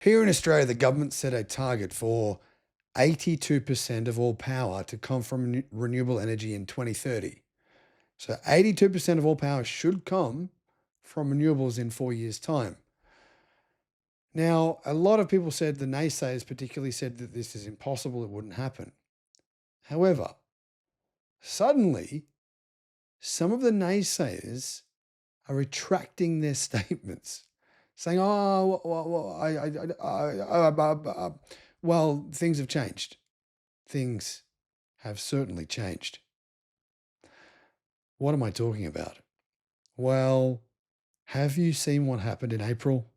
Here in Australia, the government set a target for 82% of all power to come from renewable energy in 2030. So 82% of all power should come from renewables in 4 years' time. Now, a lot of people said, the naysayers particularly said that this is impossible, it wouldn't happen. However, suddenly, some of the naysayers are retracting their statements, saying, "Oh, well, things have changed. Things have certainly changed." What am I talking about? Well, have you seen what happened in April?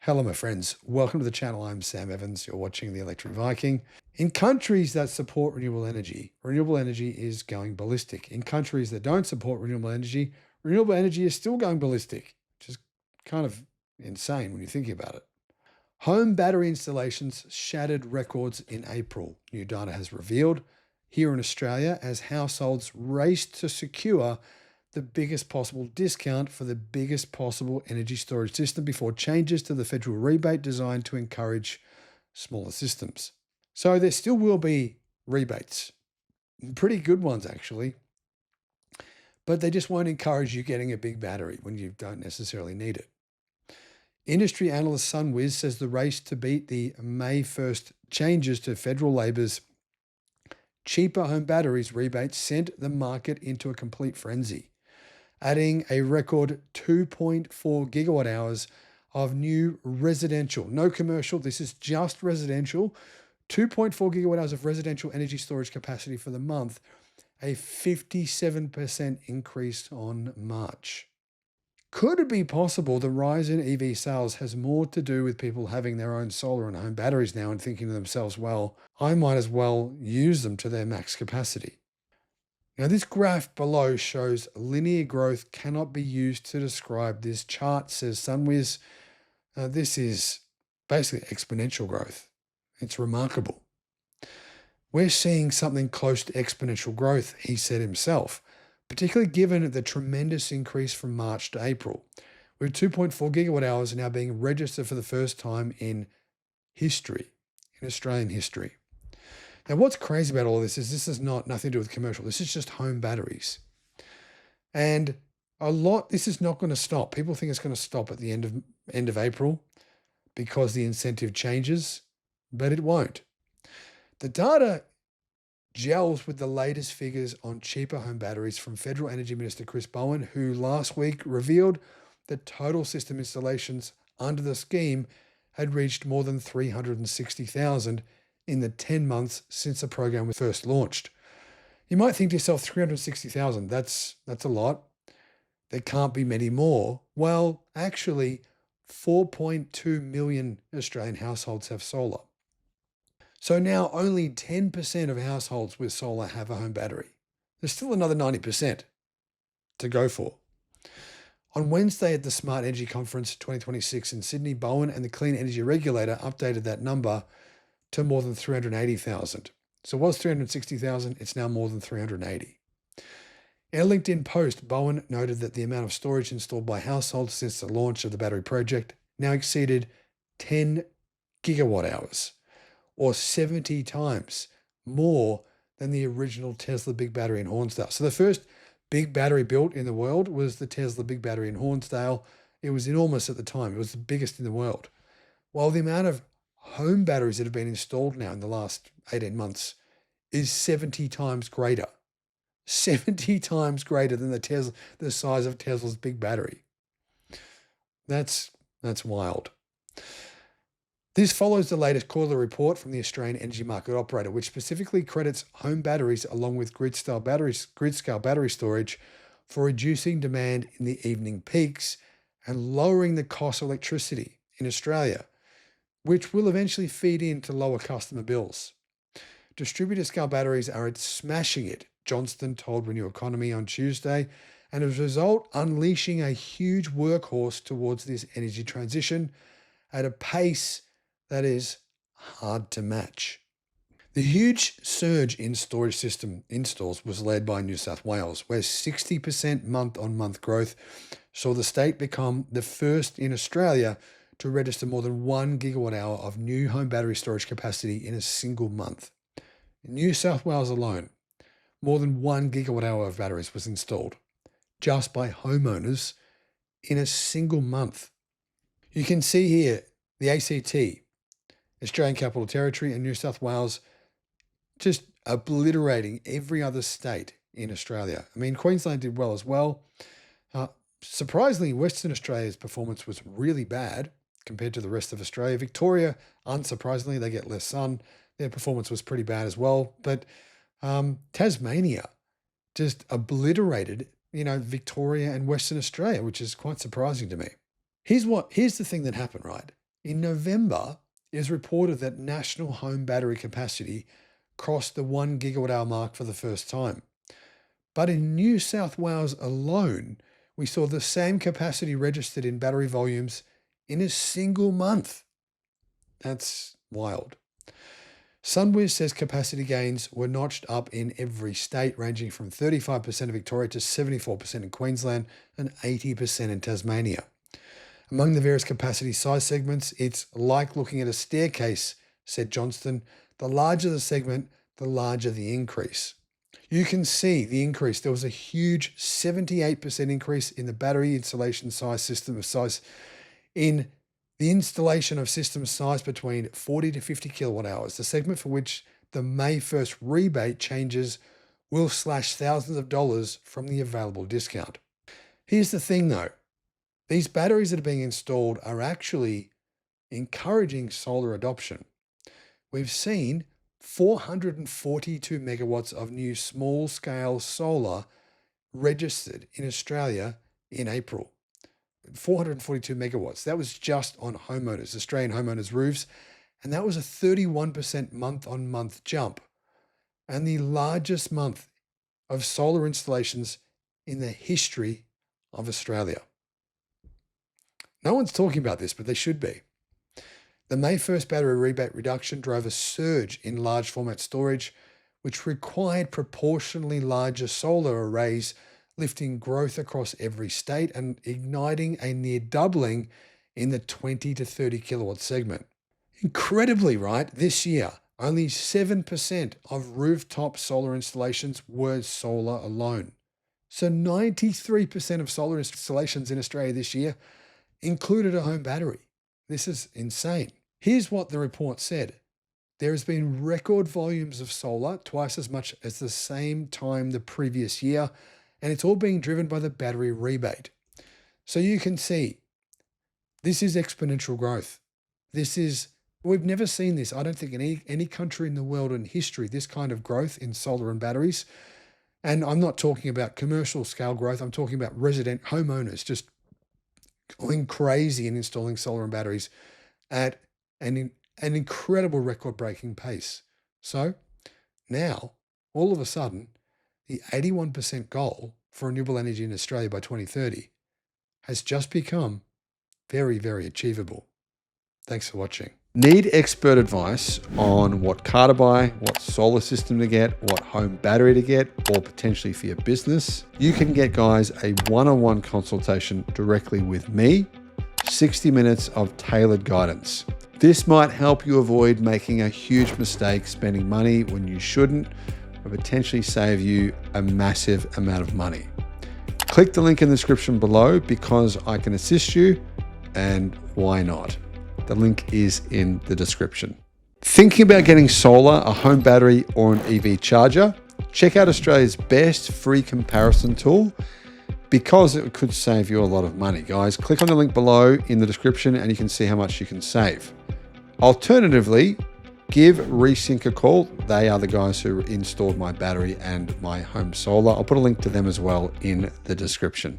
Hello, my friends. Welcome to the channel. I'm Sam Evans. You're watching the Electric Viking. In countries that support renewable energy is going ballistic. In countries that don't support renewable energy is still going ballistic, which is kind of insane when you're thinking about it. Home battery installations shattered records in April, new data has revealed, here in Australia, as households raced to secure the biggest possible discount for the biggest possible energy storage system before changes to the federal rebate designed to encourage smaller systems. So there still will be rebates, pretty good ones actually, but they just won't encourage you getting a big battery when you don't necessarily need it. Industry analyst SunWiz says the race to beat the May 1st changes to federal Labor's cheaper home batteries rebate sent the market into a complete frenzy, adding a record 2.4 gigawatt hours of new residential, no commercial, this is just residential, 2.4 gigawatt hours of residential energy storage capacity for the month, a 57% increase on March. Could it be possible the rise in EV sales has more to do with people having their own solar and home batteries now and thinking to themselves, well, I might as well use them to their max capacity? Now, this graph below shows linear growth cannot be used to describe this chart, says SunWiz. This is basically exponential growth. It's remarkable. We're seeing something close to exponential growth, he said himself, particularly given the tremendous increase from March to April, with 2.4 gigawatt hours now being registered for the first time in history, in Australian history. Now, what's crazy about all this is nothing to do with commercial. This is just home batteries. And this is not going to stop. People think it's going to stop at the end of April because the incentive changes, but it won't. The data gels with the latest figures on cheaper home batteries from Federal Energy Minister Chris Bowen, who last week revealed that total system installations under the scheme had reached more than 360,000 in the 10 months since the program was first launched. You might think to yourself, 360,000, that's a lot. There can't be many more. Well, actually, 4.2 million Australian households have solar. So now only 10% of households with solar have a home battery. There's still another 90% to go for. On Wednesday at the Smart Energy Conference 2026 in Sydney, Bowen and the Clean Energy Regulator updated that number to more than 380,000. So it was 360,000, it's now more than 380. In a LinkedIn post, Bowen noted that the amount of storage installed by households since the launch of the battery project now exceeded 10 gigawatt hours, or 70 times more than the original Tesla big battery in Hornsdale. So the first big battery built in the world was the Tesla big battery in Hornsdale. It was enormous at the time. It was the biggest in the world. While the amount of home batteries that have been installed now in the last 18 months is 70 times greater. 70 times greater than the size of Tesla's big battery. That's wild. This follows the latest quarterly report from the Australian Energy Market Operator, which specifically credits home batteries along with grid-scale battery storage for reducing demand in the evening peaks and lowering the cost of electricity in Australia, which will eventually feed into lower customer bills. Distributor scale batteries are smashing it, Johnston told Renew Economy on Tuesday, and as a result, unleashing a huge workhorse towards this energy transition at a pace that is hard to match. The huge surge in storage system installs was led by New South Wales, where 60% month-on-month growth saw the state become the first in Australia to register more than 1 gigawatt hour of new home battery storage capacity in a single month. In New South Wales alone, more than 1 gigawatt hour of batteries was installed just by homeowners in a single month. You can see here the ACT, Australian Capital Territory, and New South Wales just obliterating every other state in Australia. I mean, Queensland did well as well. Surprisingly, Western Australia's performance was really bad compared to the rest of Australia. Victoria, unsurprisingly, they get less sun. Their performance was pretty bad as well. But Tasmania just obliterated, Victoria and Western Australia, which is quite surprising to me. Here's the thing that happened, right? In November, it was reported that national home battery capacity crossed the 1 gigawatt hour mark for the first time. But in New South Wales alone, we saw the same capacity registered in battery volumes in a single month. That's wild. Sunwiz says capacity gains were notched up in every state, ranging from 35% in Victoria to 74% in Queensland and 80% in Tasmania. Among the various capacity size segments, it's like looking at a staircase, said Johnston. The larger the segment, the larger the increase. You can see the increase. There was a huge 78% increase in the battery installation size in the installation of systems sized between 40 to 50 kilowatt hours, the segment for which the May 1st rebate changes will slash thousands of dollars from the available discount. Here's the thing though, these batteries that are being installed are actually encouraging solar adoption. We've seen 442 megawatts of new small-scale solar registered in Australia in April. 442 megawatts. That was just on homeowners, Australian homeowners' roofs, and that was a 31% month-on-month jump, and the largest month of solar installations in the history of Australia. No one's talking about this, but they should be. The May 1st battery rebate reduction drove a surge in large format storage, which required proportionally larger solar arrays, lifting growth across every state and igniting a near doubling in the 20 to 30 kilowatt segment. Incredibly, right? This year, only 7% of rooftop solar installations were solar alone. So 93% of solar installations in Australia this year included a home battery. This is insane. Here's what the report said. There has been record volumes of solar, twice as much as the same time the previous year, and it's all being driven by the battery rebate. So you can see, this is exponential growth. We've never seen this. I don't think in any country in the world in history, this kind of growth in solar and batteries. And I'm not talking about commercial scale growth. I'm talking about resident homeowners just going crazy and installing solar and batteries at an incredible record-breaking pace. So now, all of a sudden, the 81% goal for renewable energy in Australia by 2030 has just become very, very achievable. Thanks for watching. Need expert advice on what car to buy, what solar system to get, what home battery to get, or potentially for your business? You can get, guys, a one-on-one consultation directly with me, 60 minutes of tailored guidance. This might help you avoid making a huge mistake spending money when you shouldn't, or potentially save you a massive amount of money. Click the link in the description below because I can assist you, and why not? The link is in the description. Thinking about getting solar, a home battery, or an EV charger? Check out Australia's best free comparison tool because it could save you a lot of money. Guys, click on the link below in the description and you can see how much you can save. Alternatively, give Resync a call. They are the guys who installed my battery and my home solar. I'll put a link to them as well in the description.